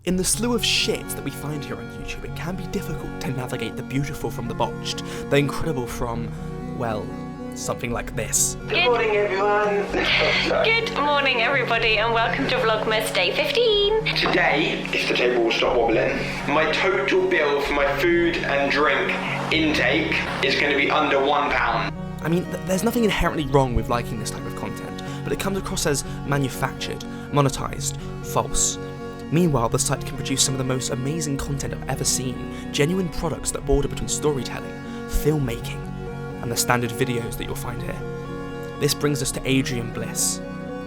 In the slew of shit that we find here on YouTube, it can be difficult to navigate the beautiful from the botched, the incredible from, well, something like this. Good morning, everyone. Good morning, everybody, and welcome to Vlogmas Day 15. Today, if the table will stop wobbling, my total bill for my food and drink intake is going to be under £1. I mean, there's nothing inherently wrong with liking this type of content, but it comes across as manufactured, monetized, false. Meanwhile, the site can produce some of the most amazing content I've ever seen, genuine products that border between storytelling, filmmaking, and the standard videos that you'll find here. This brings us to Adrian Bliss.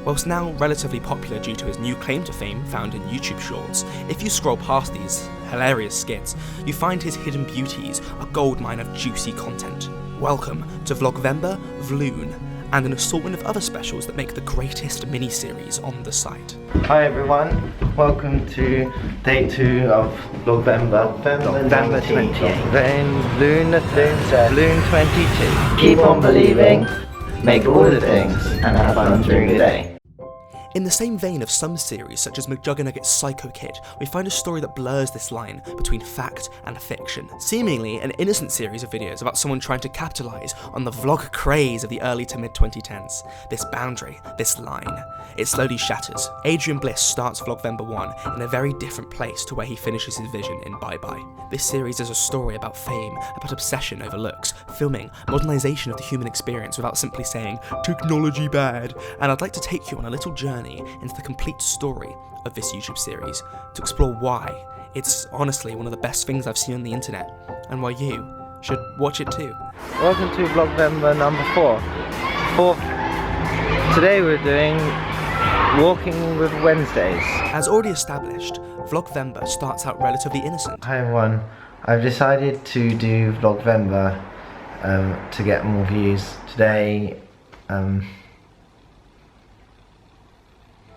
Whilst now relatively popular due to his new claim to fame found in YouTube Shorts, if you scroll past these hilarious skits, you find his hidden beauties, a goldmine of juicy content. Welcome to Vlogvember, Vloon, and an assortment of other specials that make the greatest mini-series on the site. Hi everyone, welcome to day 2 of Vlogvember 28. Vloon 22. Keep on believing, make all the things, and have fun during the day. In the same vein of some series, such as McJuggerNugget's Psycho Kid, we find a story that blurs this line between fact and fiction. Seemingly an innocent series of videos about someone trying to capitalise on the vlog craze of the early to mid-2010s. This boundary, this line, it slowly shatters. Adrian Bliss starts Vlogvember 1 in a very different place to where he finishes his vision in Bye Bye. This series is a story about fame, about obsession over looks, filming, modernisation of the human experience without simply saying, technology bad, and I'd like to take you on a little journey into the complete story of this YouTube series to explore why it's honestly one of the best things I've seen on the internet and why you should watch it too. Welcome to Vlogvember number 4. Today we're doing Walking with Wednesdays. As already established, Vlogvember starts out relatively innocent. Hi everyone, I've decided to do Vlogvember to get more views. Today,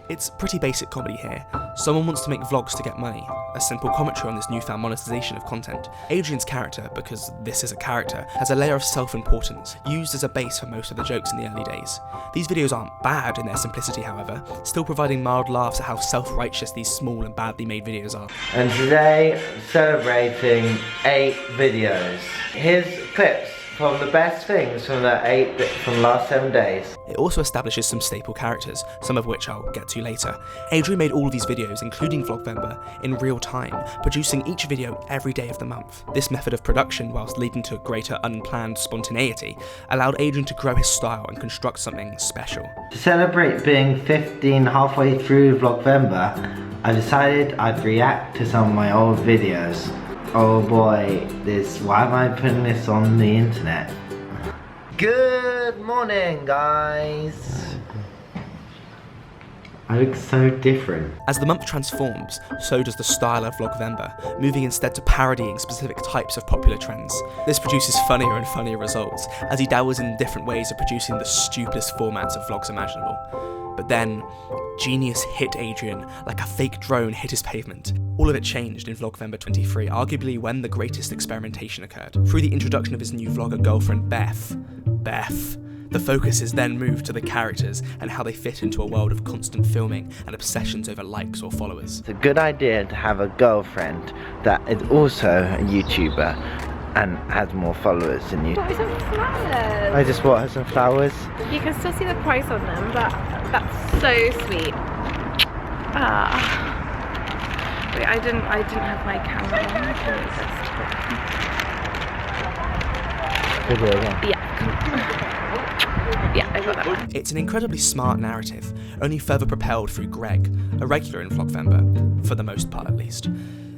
It's pretty basic comedy here. Someone wants to make vlogs to get money, a simple commentary on this newfound monetization of content. Adrian's character, because this is a character, has a layer of self-importance, used as a base for most of the jokes in the early days. These videos aren't bad in their simplicity, however, still providing mild laughs at how self-righteous these small and badly made videos are. and today celebrating 8 videos. Here's clips from the best things from the last 7 days. It also establishes some staple characters, some of which I'll get to later. Adrian made all of these videos, including Vlogvember, in real time, producing each video every day of the month. This method of production, whilst leading to greater unplanned spontaneity, allowed Adrian to grow his style and construct something special. To celebrate being 15 halfway through Vlogvember, I decided I'd react to some of my old videos. Oh boy, why am I putting this on the internet? Good morning, guys. I look so different. As the month transforms, so does the style of Vlogvember, moving instead to parodying specific types of popular trends. This produces funnier and funnier results, as he dabbles in different ways of producing the stupidest formats of vlogs imaginable. But then, genius hit Adrian like a fake drone hit his pavement. All of it changed in Vlogvember 23, arguably when the greatest experimentation occurred. Through the introduction of his new vlogger girlfriend Beth, the focus is then moved to the characters and how they fit into a world of constant filming and obsessions over likes or followers. It's a good idea to have a girlfriend that is also a YouTuber and has more followers than you. Got me some flowers. I just bought her some flowers. You can still see the price on them, but that's so sweet. Ah. Wait, I didn't have my camera on. Video again. Yeah, I got that one. It's an incredibly smart narrative, only further propelled through Greg, a regular in Vlogvember, for the most part at least.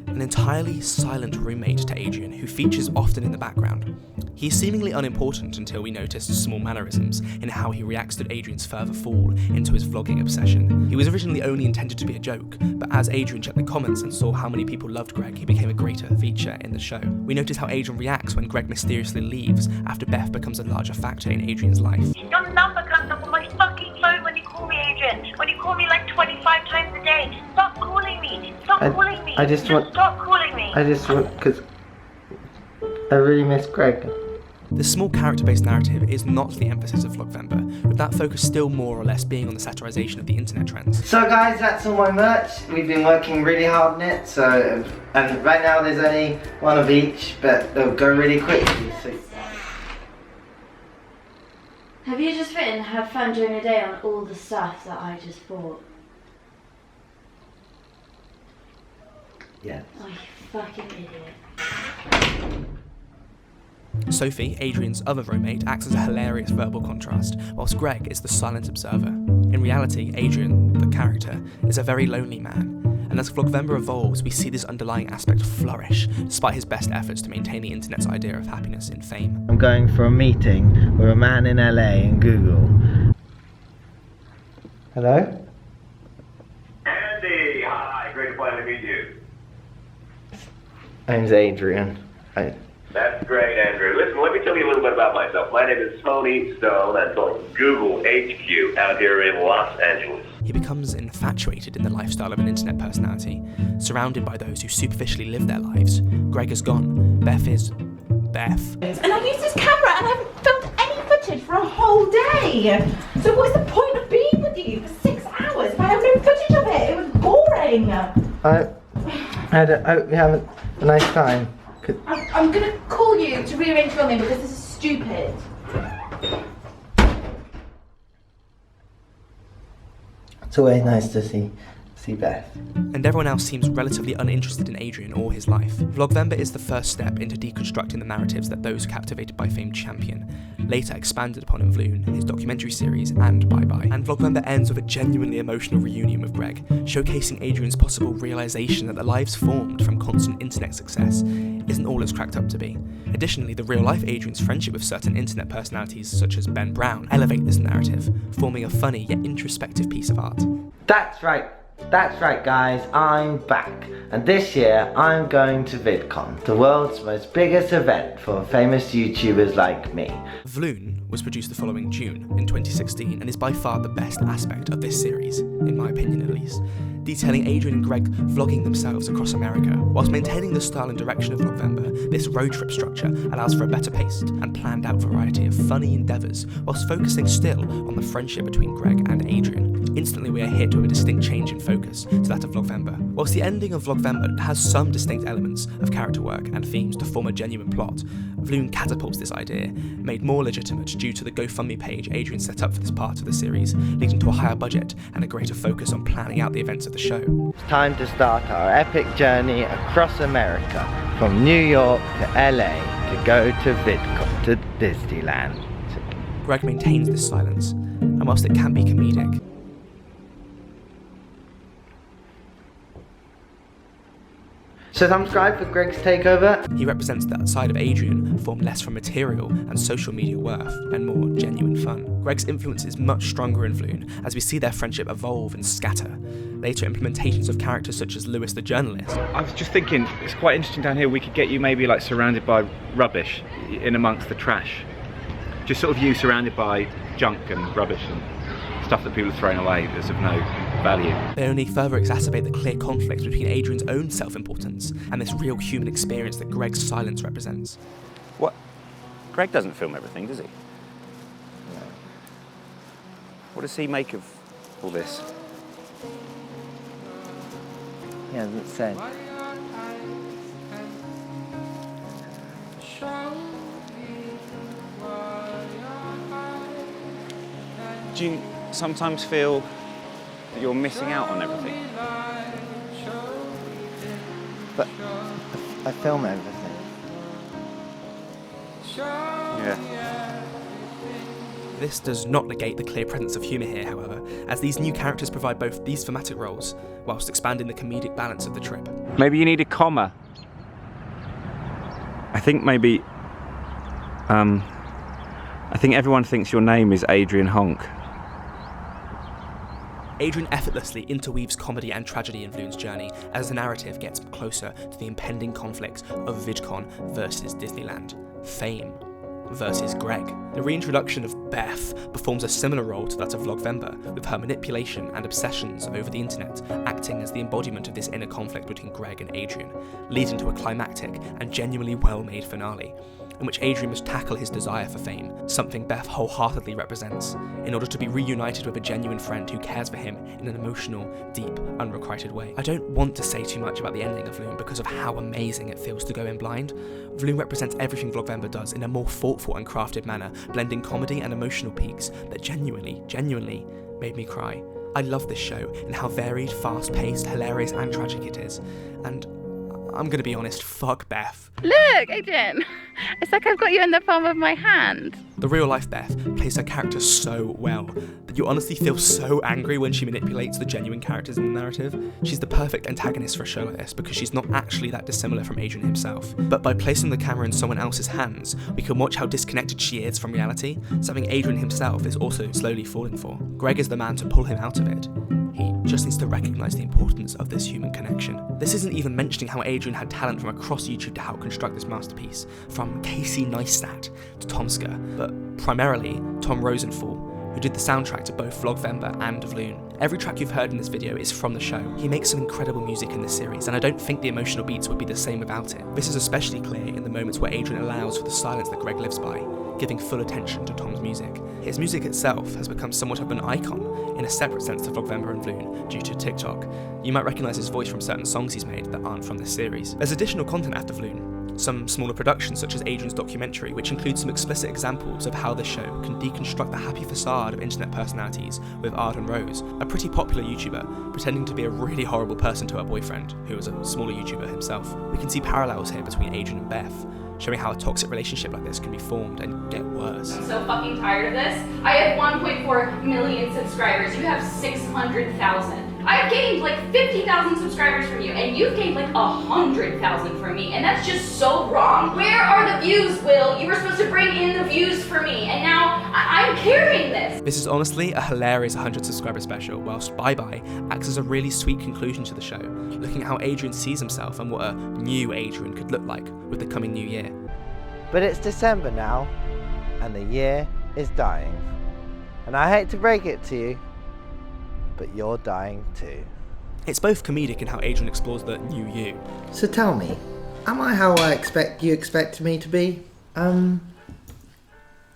An entirely silent roommate to Adrian who features often in the background. He's seemingly unimportant until we notice small mannerisms in how he reacts to Adrian's further fall into his vlogging obsession. He was originally only intended to be a joke, but as Adrian checked the comments and saw how many people loved Greg, he became a greater feature in the show. We notice how Adrian reacts when Greg mysteriously leaves after Beth becomes a larger factor in Adrian's life. Your number comes up on my fucking phone when you call me, Adrian. When you call me like 25 times a day. Stop calling me. Stop calling me. Stop calling me. I just want, because I really miss Greg. This small character-based narrative is not the emphasis of Vlogvember, with that focus still more or less being on the satirisation of the internet trends. So guys, that's all my merch. We've been working really hard on it, so and right now there's only one of each, but they'll go really quickly. So. Have you just written have fun during the day on all the stuff that I just bought? Yeah. Oh, you fucking idiot. Sophie, Adrian's other roommate, acts as a hilarious verbal contrast, whilst Greg is the silent observer. In reality, Adrian, the character, is a very lonely man, and as Vlogvember evolves, we see this underlying aspect flourish, despite his best efforts to maintain the internet's idea of happiness in fame. I'm going for a meeting with a man in LA and Google. Hello? Andy, hi, great to finally meet you. My name's Adrian. That's great, Andrew. Listen, let me tell you a little bit about myself. My name is Tony Stone. I'm from Google HQ out here in Los Angeles. He becomes infatuated in the lifestyle of an internet personality. Surrounded by those who superficially live their lives, Greg is gone. Beth is... Beth. And I used this camera and I haven't filmed any footage for a whole day. So what's the point of being with you for 6 hours if I have no footage of it? It was boring. I hope you have a nice time. I'm going to call you to rearrange filming because this is stupid. It's always nice to see Beth. And everyone else seems relatively uninterested in Adrian or his life. Vlogvember is the first step into deconstructing the narratives that those captivated by fame champion, later expanded upon in Vloon, his documentary series, and Bye Bye. And Vlogvember ends with a genuinely emotional reunion with Greg, showcasing Adrian's possible realisation that the lives formed from constant internet success isn't all it's cracked up to be. Additionally, the real-life Adrian's friendship with certain internet personalities such as Ben Brown elevate this narrative, forming a funny yet introspective piece of art. That's right guys, I'm back. And this year I'm going to VidCon, the world's most biggest event for famous YouTubers like me. Vloon was produced the following June in 2016 and is by far the best aspect of this series, in my opinion at least, detailing Adrian and Greg vlogging themselves across America. Whilst maintaining the style and direction of Vlogvember, this road trip structure allows for a better paced and planned out variety of funny endeavours, whilst focusing still on the friendship between Greg and Adrian. Instantly we are hit with a distinct change in focus to that of Vlogvember. Whilst the ending of Vlogvember has some distinct elements of character work and themes to form a genuine plot, Vloon catapults this idea, made more legitimate due to the GoFundMe page Adrian set up for this part of the series, leading to a higher budget and a greater focus on planning out the events of the show. It's time to start our epic journey across America, from New York to LA to go to VidCon to Disneyland. Greg maintains this silence, and whilst it can be comedic, So subscribe for Greg's takeover. he represents that side of Adrian formed less from material and social media worth and more genuine fun. Greg's influence is much stronger in Vloon as we see their friendship evolve and scatter. Later implementations of characters such as Lewis the journalist. I was just thinking, it's quite interesting down here, we could get you maybe like surrounded by rubbish in amongst the trash. Just sort of you surrounded by junk and rubbish and stuff that people are throwing away that's of no value. They only further exacerbate the clear conflict between Adrian's own self-importance and this real human experience that Greg's silence represents. What? Greg doesn't film everything, does he? No. What does he make of all this? He hasn't said. Do you sometimes feel that you're missing out on everything? But I film everything. Yeah. This does not negate the clear presence of humour here, however, as these new characters provide both these thematic roles, whilst expanding the comedic balance of the trip. Maybe you need a comma. I think maybe... I think everyone thinks your name is Adrian Honk. Adrian effortlessly interweaves comedy and tragedy in Vloon's journey as the narrative gets closer to the impending conflicts of VidCon versus Disneyland, Fame versus Greg. The reintroduction of Beth performs a similar role to that of Vlogvember, with her manipulation and obsessions over the internet acting as the embodiment of this inner conflict between Greg and Adrian, leading to a climactic and genuinely well-made finale. in which Adrian must tackle his desire for fame, something Beth wholeheartedly represents, in order to be reunited with a genuine friend who cares for him in an emotional, deep, unrequited way. I don't want to say too much about the ending of Vloon because of how amazing it feels to go in blind. Vloon represents everything Vlogvember does in a more thoughtful and crafted manner, blending comedy and emotional peaks that genuinely made me cry. I love this show and how varied, fast-paced, hilarious and tragic it is, and I'm gonna be honest, fuck Beth. Look, Adrian, it's like I've got you in the palm of my hand. The real-life Beth plays her character so well that you honestly feel so angry when she manipulates the genuine characters in the narrative. She's the perfect antagonist for a show like this because she's not actually that dissimilar from Adrian himself. But by placing the camera in someone else's hands, we can watch how disconnected she is from reality, something Adrian himself is also slowly falling for. Greg is the man to pull him out of it. He just needs to recognise the importance of this human connection. This isn't even mentioning how Adrian had talent from across YouTube to help construct this masterpiece, from Casey Neistat to Tomska, but primarily Tom Rosenthal, who did the soundtrack to both Vlogvember and Vloon. Every track you've heard in this video is from the show. He makes some incredible music in this series, and I don't think the emotional beats would be the same without it. This is especially clear in the moments where Adrian allows for the silence that Greg lives by, giving full attention to Tom's music. His music itself has become somewhat of an icon in a separate sense to Vlogvember and Vloon due to TikTok. You might recognise his voice from certain songs he's made that aren't from this series. There's additional content after Vloon. Some smaller productions such as Adrian's documentary, which includes some explicit examples of how the show can deconstruct the happy facade of internet personalities with Arden Rose, a pretty popular YouTuber, pretending to be a really horrible person to her boyfriend, who was a smaller YouTuber himself. We can see parallels here between Adrian and Beth, showing how a toxic relationship like this can be formed and get worse. I'm so fucking tired of this. I have 1.4 million subscribers. You have 600,000. I've gained like 50,000 subscribers from you, and you've gained like 100,000 from me, and that's just so wrong. Where are the views, Will? You were supposed to bring in the views for me, and now I'm carrying this. This is honestly a hilarious 100 subscriber special, whilst Bye Bye acts as a really sweet conclusion to the show, looking at how Adrian sees himself and what a new Adrian could look like with the coming new year. But it's December now, and the year is dying. And I hate to break it to you, but you're dying too. It's both comedic in how Adrian explores the new you. So tell me, am I how I expect you expect me to be? I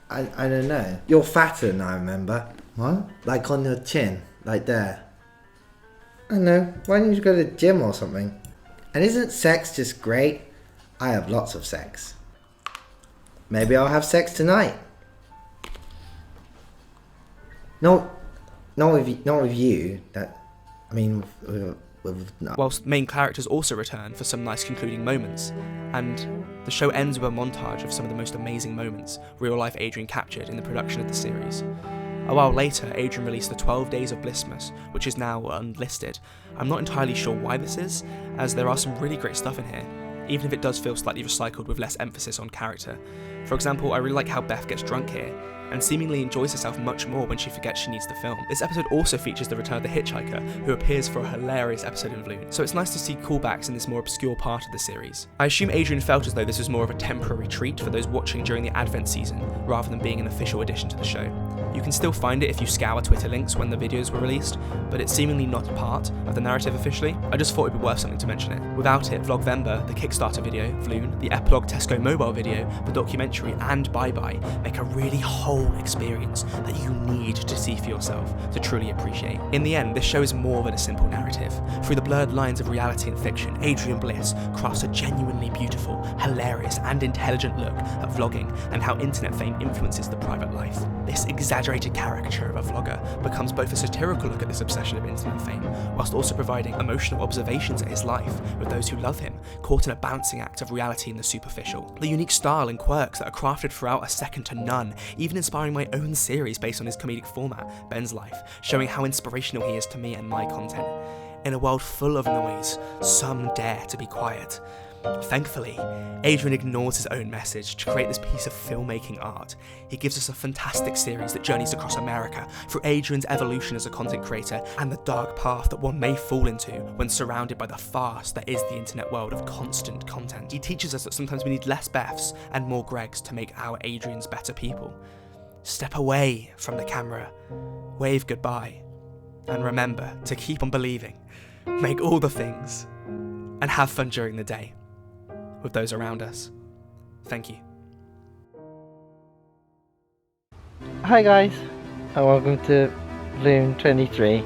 don't know. You're fatter than I remember. What? Like on your chin, like there. I don't know, why don't you go to the gym or something? And isn't sex just great? I have lots of sex. Maybe I'll have sex tonight. No, not with you. That, I mean, no. Whilst main characters also return for some nice concluding moments, and the show ends with a montage of some of the most amazing moments real-life Adrian captured in the production of the series. A while later, Adrian released the 12 Days of Blissmas, which is now unlisted. I'm not entirely sure why this is, as there are some really great stuff in here, even if it does feel slightly recycled with less emphasis on character. For example, I really like how Beth gets drunk here, and seemingly enjoys herself much more when she forgets she needs to film. This episode also features the return of the hitchhiker, who appears for a hilarious episode in Vloon, so it's nice to see callbacks in this more obscure part of the series. I assume Adrian felt as though this was more of a temporary treat for those watching during the Advent season, rather than being an official addition to the show. You can still find it if you scour Twitter links when the videos were released, but it's seemingly not a part of the narrative officially. I just thought it'd be worth something to mention it. Without it, Vlogvember, the Kickstarter video, Vloon, the epilogue Tesco mobile video, the documentary, and Bye Bye make a really whole experience that you need to see for yourself to truly appreciate. In the end, this show is more than a simple narrative. Through the blurred lines of reality and fiction, Adrian Bliss crafts a genuinely beautiful, hilarious, and intelligent look at vlogging and how internet fame influences the private life. This exaggerated caricature of a vlogger becomes both a satirical look at this obsession of internet fame, whilst also providing emotional observations at his life with those who love him, caught in a balancing act of reality and the superficial. The unique style and quirks that are crafted throughout are second to none, even inspiring my own series based on his comedic format, Ben's Life, showing how inspirational he is to me and my content. In a world full of noise, some dare to be quiet. Thankfully, Adrian ignores his own message to create this piece of filmmaking art. He gives us a fantastic series that journeys across America through Adrian's evolution as a content creator and the dark path that one may fall into when surrounded by the farce that is the internet world of constant content. He teaches us that sometimes we need less Beths and more Gregs to make our Adrians better people. Step away from the camera, wave goodbye, and remember to keep on believing, make all the things, and have fun during the day with those around us. Thank you. Hi guys, and welcome to Bloom 23.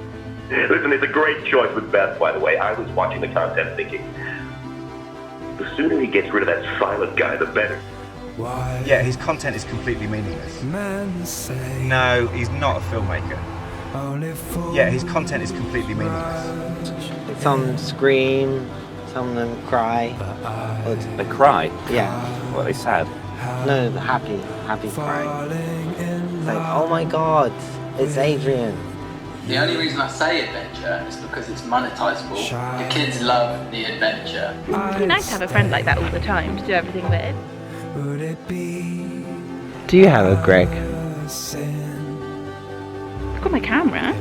Listen, it's a great choice with Beth, by the way. I was watching the content thinking, the sooner he gets rid of that silent guy, the better. Yeah, his content is completely meaningless. No, he's not a filmmaker. Yeah, his content is completely meaningless. Some scream, some of them cry. They cry? Yeah. What, are they sad? No, the happy cry. It's like, oh my god, it's Adrian. The only reason I say adventure is because it's monetizable. The kids love the adventure. It'd be nice to have a friend like that all the time to do everything with. Do you have a Greg? I've got my camera.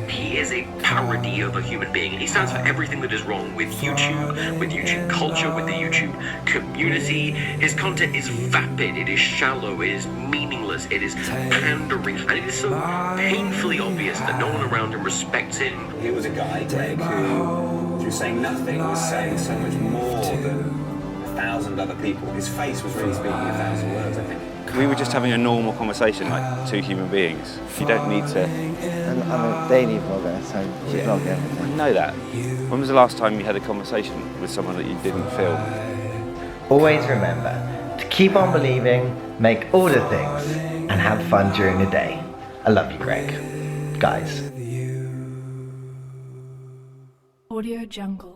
He is a parody of a human being, and he stands for everything that is wrong with YouTube culture, with the YouTube community. His content is vapid, it is shallow, it is meaningless, it is pandering, and it is so painfully obvious that no one around him respects him. He was a guy, Greg, who, through saying nothing, was saying so much more than 1,000 other people. His face was really speaking 1,000 words, I think. We were just having a normal conversation like two human beings. You don't need to... I'm a daily vlogger, so you vlog everything. I know that. When was the last time you had a conversation with someone that you didn't film? Always remember to keep on believing, make all the things, and have fun during the day. I love you, Greg. Guys. Audio Jungle.